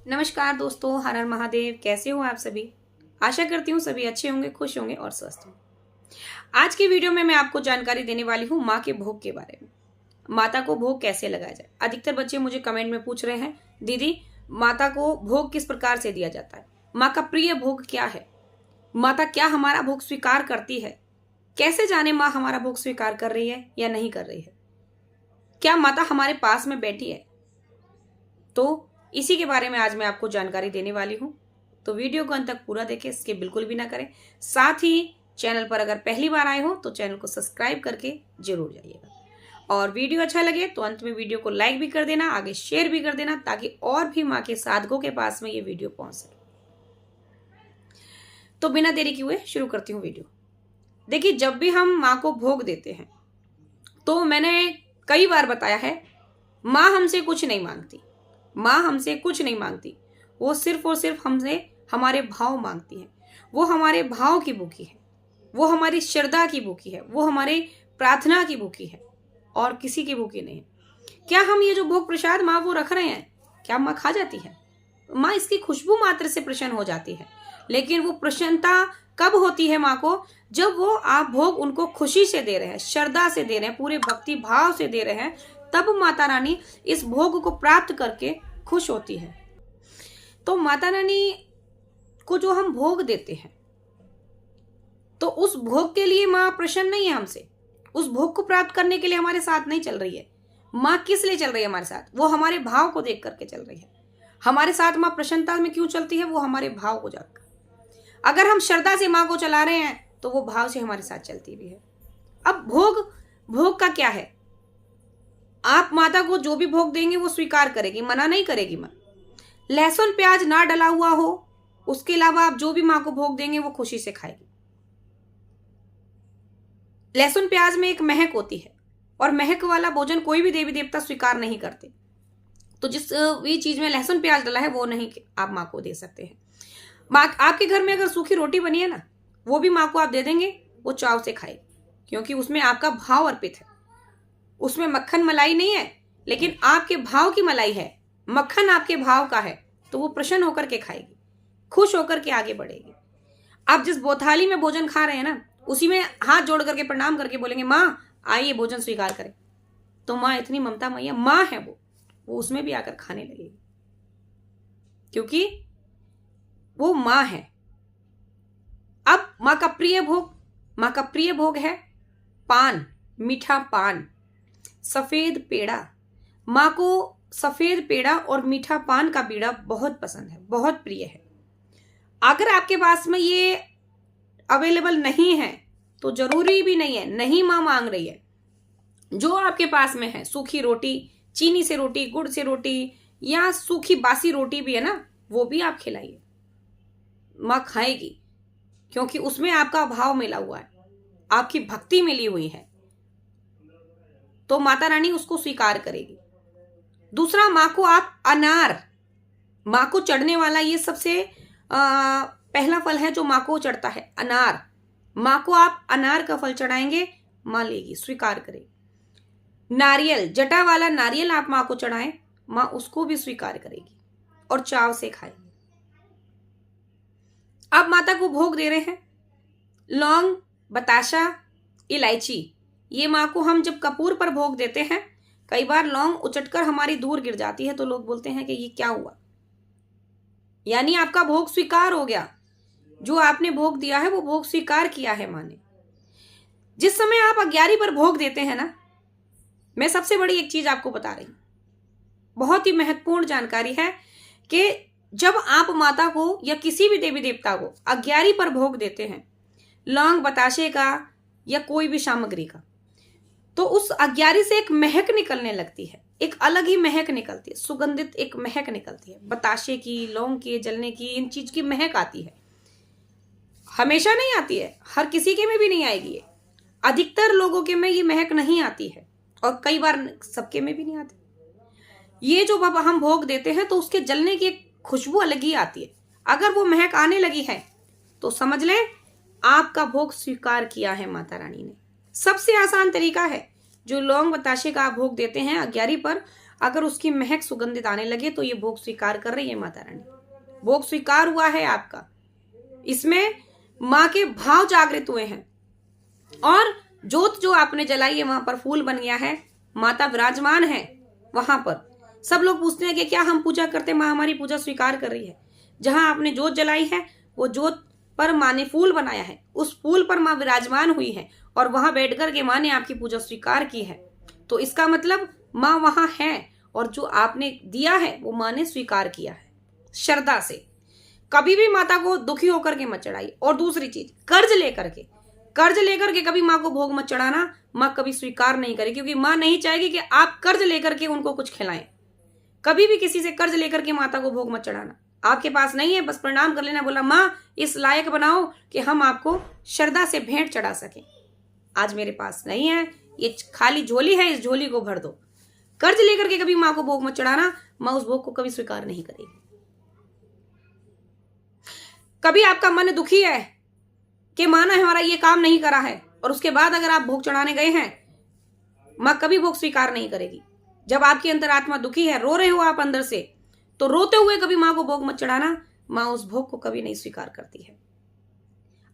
नमस्कार दोस्तों, हर हर महादेव। कैसे हो आप सभी? आशा करती हूँ सभी अच्छे होंगे, खुश होंगे और स्वस्थ होंगे। आज की वीडियो में मैं आपको जानकारी देने वाली हूँ माँ के भोग के बारे में। माता को भोग कैसे लगाया जाए। अधिकतर बच्चे मुझे कमेंट में पूछ रहे हैं, दीदी माता को भोग किस प्रकार से दिया जाता है, माँ का प्रिय भोग क्या है, माता क्या हमारा भोग स्वीकार करती है, कैसे जाने माँ हमारा भोग स्वीकार कर रही है या नहीं कर रही है, क्या माता हमारे पास में बैठी है। तो इसी के बारे में आज मैं आपको जानकारी देने वाली हूं। तो वीडियो को अंत तक पूरा देखें, स्किप बिल्कुल भी ना करें। साथ ही चैनल पर अगर पहली बार आए हो तो चैनल को सब्सक्राइब करके जरूर जाइएगा। और वीडियो अच्छा लगे तो अंत में वीडियो को लाइक भी कर देना, आगे शेयर भी कर देना, ताकि और भी माँ के साधकों के पास में ये वीडियो पहुंच सके। तो बिना देरी किए हुए शुरू करती हूँ वीडियो। देखिए, जब भी हम माँ को भोग देते हैं तो मैंने कई बार बताया है, माँ हमसे कुछ नहीं मांगती। माँ हमसे कुछ नहीं मांगती, वो सिर्फ और सिर्फ हमसे हमारे भाव मांगती है। वो हमारे भाव की भूखी है, वो हमारी श्रद्धा की भूखी है, वो हमारे प्रार्थना की भूखी है, और किसी की भूखी नहीं है। क्या हम ये जो भोग प्रसाद माँ वो रख रहे हैं, क्या माँ खा जाती है? माँ इसकी खुशबू मात्र से प्रसन्न हो जाती है। लेकिन वो प्रसन्नता कब होती है माँ को? जब वो आप भोग उनको खुशी से दे रहे हैं, श्रद्धा से दे रहे हैं, पूरे भक्ति भाव से दे रहे हैं, तब माता रानी इस भोग को प्राप्त करके खुश होती है। तो माता रानी को जो हम भोग देते हैं, तो उस भोग के लिए माँ प्रसन्न नहीं है हमसे। उस भोग को प्राप्त करने के लिए हमारे साथ नहीं चल रही है। माँ किस लिए चल रही है हमारे साथ? वो हमारे भाव को देख करके चल रही है। हमारे साथ माँ प्रसन्नता में क्यों चलती है? वो हमारे भाव को जानकर। अगर हम श्रद्धा से माँ को चला रहे हैं तो वो भाव से हमारे साथ चलती भी है। अब भोग का क्या है? आप माता को जो भी भोग देंगे वो स्वीकार करेगी, मना नहीं करेगी माँ। लहसुन प्याज ना डला हुआ हो, उसके अलावा आप जो भी माँ को भोग देंगे वो खुशी से खाएगी। लहसुन प्याज में एक महक होती है, और महक वाला भोजन कोई भी देवी देवता स्वीकार नहीं करते। तो जिस भी चीज में लहसुन प्याज डला है वो नहीं आप माँ को दे सकते हैं। माँ आपके घर में अगर सूखी रोटी बनी है ना, वो भी माँ को आप दे देंगे, वो चाव से खाएगी, क्योंकि उसमें आपका भाव अर्पित है। उसमें मक्खन मलाई नहीं है, लेकिन आपके भाव की मलाई है। मक्खन आपके भाव का है, तो वो प्रसन्न होकर के खाएगी, खुश होकर के आगे बढ़ेगी। आप जिस बोथाली में भोजन खा रहे हैं ना, उसी में हाथ जोड़ करके प्रणाम करके बोलेंगे, माँ आइए भोजन स्वीकार करें, तो माँ इतनी ममता मैया माँ है, वो उसमें भी आकर खाने लगेगी, क्योंकि वो माँ है। अब माँ का प्रिय भोग है पान, मीठा पान, सफेद पेड़ा। माँ को सफेद पेड़ा और मीठा पान का बीड़ा बहुत पसंद है, बहुत प्रिय है। अगर आपके पास में ये अवेलेबल नहीं है तो जरूरी भी नहीं है, नहीं माँ मांग रही है, जो आपके पास में है, सूखी रोटी, चीनी से रोटी, गुड़ से रोटी, या सूखी बासी रोटी भी है ना, वो भी आप खिलाइए, माँ खाएगी, क्योंकि उसमें आपका भाव मिला हुआ है, आपकी भक्ति मिली हुई है, तो माता रानी उसको स्वीकार करेगी। दूसरा, माँ को आप अनार, माँ को चढ़ने वाला ये सबसे पहला फल है जो माँ को चढ़ता है, अनार। माँ को आप अनार का फल चढ़ाएंगे, माँ लेगी, स्वीकार करेगी। नारियल, जटा वाला नारियल आप माँ को चढ़ाएं, माँ उसको भी स्वीकार करेगी और चाव से खाएगी। आप माता को भोग दे रहे हैं लौंग, बताशा, इलायची। ये माँ को हम जब कपूर पर भोग देते हैं, कई बार लौंग उचटकर हमारी दूर गिर जाती है, तो लोग बोलते हैं कि ये क्या हुआ। यानी आपका भोग स्वीकार हो गया, जो आपने भोग दिया है वो भोग स्वीकार किया है माँ ने। जिस समय आप अग्यारी पर भोग देते हैं ना, मैं सबसे बड़ी एक चीज आपको बता रही हूं, बहुत ही महत्वपूर्ण जानकारी है, कि जब आप माता को या किसी भी देवी देवता को अग्यारी पर भोग देते हैं, लौंग, बताशे का या कोई भी सामग्री का, तो उस अग्यारी से एक महक निकलने लगती है, एक अलग ही महक निकलती है, सुगंधित एक महक निकलती है। बताशे की, लौंग के जलने की, इन चीज की महक आती है। हमेशा नहीं आती है, हर किसी के में भी नहीं आएगी ये। अधिकतर लोगों के में ये महक नहीं आती है, और कई बार सबके में भी नहीं आती। ये जो बाबा हम भोग देते हैं तो उसके जलने की एक खुशबू अलग ही आती है। अगर वो महक आने लगी है तो समझ लें आपका भोग स्वीकार किया है माता रानी ने। सबसे आसान तरीका है, जो लौंग बताशे का आप भोग देते हैं अग्यारी पर, अगर उसकी महक सुगंधित आने लगे तो ये भोग स्वीकार कर रही है माता रानी, भोग स्वीकार हुआ है आपका। इसमें माँ के भाव जागृत हुए हैं और जोत जो आपने जलाई है वहां पर फूल बन गया है, माता विराजमान है वहां पर। सब लोग पूछते हैं कि क्या हम पूजा करते, माँ हमारी पूजा स्वीकार कर रही है। जहां आपने जोत जलाई है वो जोत पर माँ ने फूल बनाया है, उस फूल पर माँ विराजमान हुई है और वहां बैठकर के माँ ने आपकी पूजा स्वीकार की है। तो इसका मतलब माँ वहां है और जो आपने दिया है वो माँ ने स्वीकार किया है श्रद्धा से। कभी भी माता को दुखी होकर के मत चढ़ाइए। और दूसरी चीज, कर्ज लेकर के कभी माँ को भोग मत चढ़ाना, माँ कभी स्वीकार नहीं करेगी, क्योंकि माँ नहीं चाहेगी कि आप कर्ज लेकर के उनको कुछ खिलाएं। कभी भी किसी से कर्ज लेकर के माता को भोग मत चढ़ाना। आपके पास नहीं है, बस प्रणाम कर लेना, बोला माँ इस लायक बनाओ कि हम आपको श्रद्धा से भेंट चढ़ा सकें। आज मेरे पास नहीं है, ये खाली झोली है, इस झोली को भर दो। कर्ज लेकर के कभी माँ को भोग मत चढ़ाना, माँ उस भोग को कभी स्वीकार नहीं करेगी। कभी आपका मन दुखी है कि माँ ने हमारा ये काम नहीं करा है और उसके बाद अगर आप भोग चढ़ाने गए हैं, माँ कभी भोग स्वीकार नहीं करेगी। जब आपकी अंतरात्मा दुखी है, रो रहे हो आप अंदर से, तो रोते हुए कभी माँ को भोग मत चढ़ाना, माँ उस भोग को कभी नहीं स्वीकार करती है।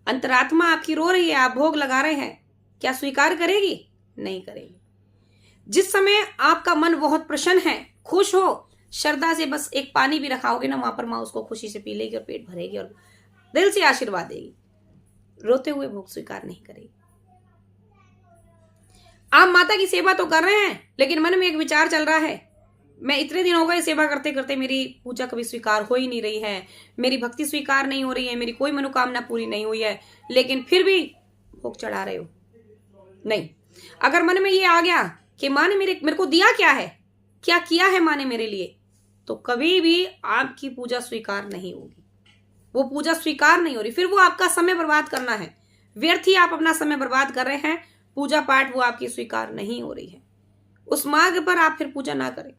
अंतरात्मा आपकी रो रही है, आप भोग लगा रहे हैं, क्या स्वीकार करेगी? नहीं करेगी। जिस समय आपका मन बहुत प्रसन्न है, खुश हो, श्रद्धा से बस एक पानी भी रखाओगे ना, वहां पर माँ उसको खुशी से पी लेगी और पेट भरेगी और दिल से आशीर्वाद देगी। रोते हुए भोग स्वीकार नहीं करेगी। आप माता की सेवा तो कर रहे हैं, लेकिन मन में एक विचार चल रहा है, मैं इतने दिन हो गए सेवा करते करते, मेरी पूजा कभी स्वीकार हो ही नहीं रही है, मेरी भक्ति स्वीकार नहीं हो रही है, मेरी कोई मनोकामना पूरी नहीं हुई है, लेकिन फिर भी भोग चढ़ा रहे हो। नहीं, अगर मन में ये आ गया कि माँ ने मेरे को दिया क्या है, क्या किया है माँ ने मेरे लिए, तो कभी भी आपकी पूजा स्वीकार नहीं होगी। वो पूजा स्वीकार नहीं हो रही, फिर वो आपका समय बर्बाद करना है, व्यर्थ ही आप अपना समय बर्बाद कर रहे हैं। पूजा पाठ वो आपकी स्वीकार नहीं हो रही है, उस मार्ग पर आप फिर पूजा ना करें।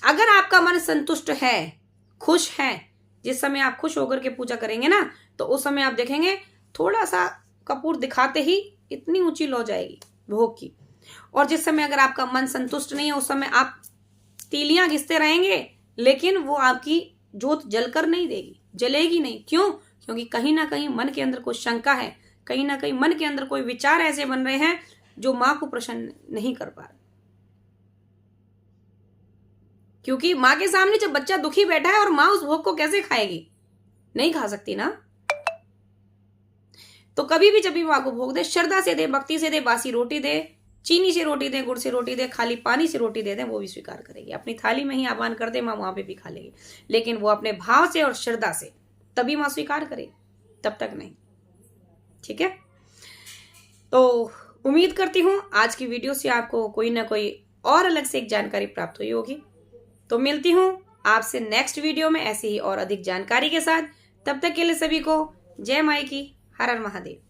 अगर आपका मन संतुष्ट है, खुश है, जिस समय आप खुश होकर के पूजा करेंगे ना, तो उस समय आप देखेंगे थोड़ा सा कपूर दिखाते ही इतनी ऊंची लो जाएगी भोग की। और जिस समय अगर आपका मन संतुष्ट नहीं है, उस समय आप तीलियां घिसते रहेंगे, लेकिन वो आपकी जोत जलकर नहीं देगी, जलेगी नहीं। क्यों? क्योंकि कहीं ना कहीं मन के अंदर कोई शंका है, कहीं ना कहीं मन के अंदर कोई विचार ऐसे बन रहे हैं जो माँ को प्रसन्न नहीं कर पा रहे। क्योंकि माँ के सामने जब बच्चा दुखी बैठा है और माँ उस भोग को कैसे खाएगी? नहीं खा सकती ना। तो कभी भी जब भी माँ को भोग दे, श्रद्धा से दे, भक्ति से दे, बासी रोटी दे, चीनी से रोटी दे, गुड़ से रोटी दे, खाली पानी से रोटी दे दे, वो भी स्वीकार करेगी। अपनी थाली में ही आह्वान कर दे, माँ वहां पे भी खा लेगी, लेकिन वो अपने भाव से और श्रद्धा से, तभी माँ स्वीकार करेगी, तब तक नहीं। ठीक है, तो उम्मीद करती हूं आज की वीडियो से आपको कोई ना कोई और अलग से एक जानकारी प्राप्त हुई होगी। तो मिलती हूं आपसे नेक्स्ट वीडियो में ऐसी ही और अधिक जानकारी के साथ। तब तक के लिए सभी को जय माई की, हर हर महादेव।